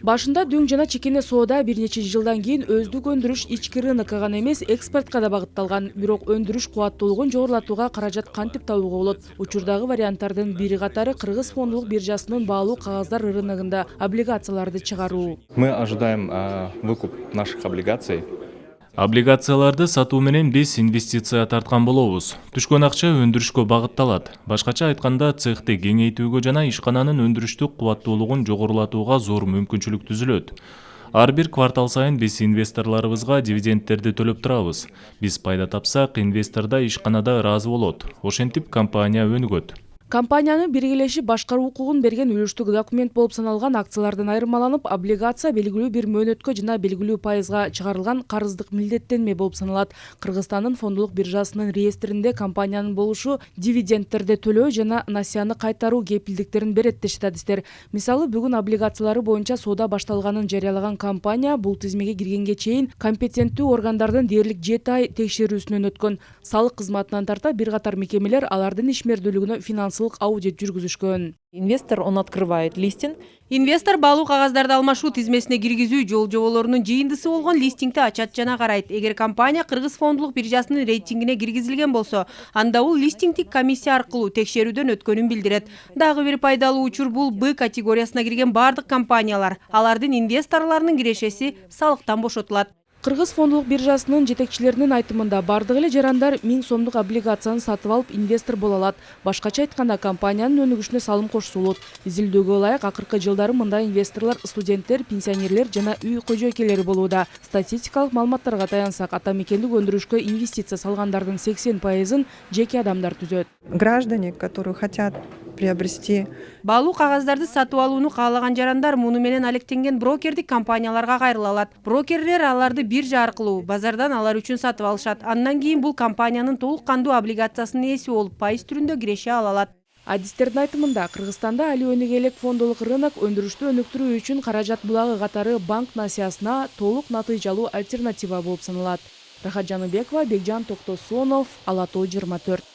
Башында дүң жана чекене соода бир нече жылдан кийин өздүк өндүрүш ички рынокко гана эмес, экспортко да багытталган. Бирок өндүрүш кубаттуулугун жогорулатууга каражат кантип табууга болот? Учурдагы варианттардын бири катары Кыргыз фондулук биржасынын баалуу кагаздар рыногунда облигацияларды чыгаруу. Мы ожидаем выкуп наших облигаций. Облигацияларды сатуу менен биз инвестиция тарткан болобуз. Түшкөн акча өндүрүшкө багытталат. Башкача айтканда, цехти кеңейтүүгө жана ишкананын өндүрүштүк кубаттуулугун жогорулатууга зор мүмкүнчүлүк түзүлөт. Ар бир квартал сайын биз инвесторлорубузга дивидендтерди төлөп турабыз. Биз пайда тапсак, инвестор да ишканада ыраазы болот. Ошентип компания өнүгөт. Компаниянын биргелешип башкаруу укугун берген үлүштүк документ болуп саналган акциялардан айырмаланып, облигация белгилүү бир мөөнөткө жана белгилүү пайызга чыгарылган карыздык милдеттенме болуп саналат. Кыргызстандын фондулук биржасынын реестринде компаниянын болушу дивидендтерди төлөө жана насыяны кайтаруу кепилдиктерин берет дешет адистер. Мисалы, бүгүн облигациялары боюнча соода башталганын жарыялаган компания бул тизмеге киргенге чейин компетенттүү органдардын дээрлик 7 ай текшерүүсүнөн өткөн. Салык кызматынан тарта бир катар мекемелер алардын ишмердүүлүгүнө финансылык аудит жүргүзүшкөн. Инвестор, он открывает листинг. Инвестор баалуу кагаздарды алмашуу тизмесине киргизүү жол-жоболорунун жыйындысы болгон листингди ачат жана карайт. Эгер компания Кыргыз фондулук биржасынын рейтингине киргизилген болсо, анда бул листингдик комиссия аркылуу текшерүүдөн өткөнүн билдирет. Дагы бир пайдалуу учур бул Б категориясына кирген бардык компаниялар, алардын инвесторлорунун кирешеси салыктан бошотулат. Кыргыз фондулук биржасынын жетекчилеринин айтымында бардык эле жарандар 1000 сомдук облигацияны сатып алып инвестор боло алат. Башкача айтканда, компаниянын өнүгүшүнө салым кошсо болот. Изилдөөгө ылайык, акыркы жылдары мындай инвесторлор студенттер, пенсионерлер жана үй кожо экелери болууда. Статистикалык маалыматтарга таянсак, ата мекендик өндүрүшкө инвестиция салгандардын 80%-ын жеке адамдар түзөт. Граждане, которые хотят приобрести Баалуу кагаздарды сатып алууну каалаган жарандар муну менен алектенген брокердик компанияларга кайрыла алат. Брокерлер аларды биржа аркылуу базардан алар үчүн сатып алышат. Андан кийин бул компаниянын толук кандуу облигациясынын ээси болуп, пайыз түрүндө киреше ала алат. Адистердин айтымында, Кыргызстанда али өнүгө элек фондулук рынок өндүрүштү өнүктүрүү үчүн каражат булагы катары банк насыясына толук натыйжалуу альтернатива болуп саналат. Рахат Жаныбекова, Бекжан Токтосонов, Ала Тоо 24.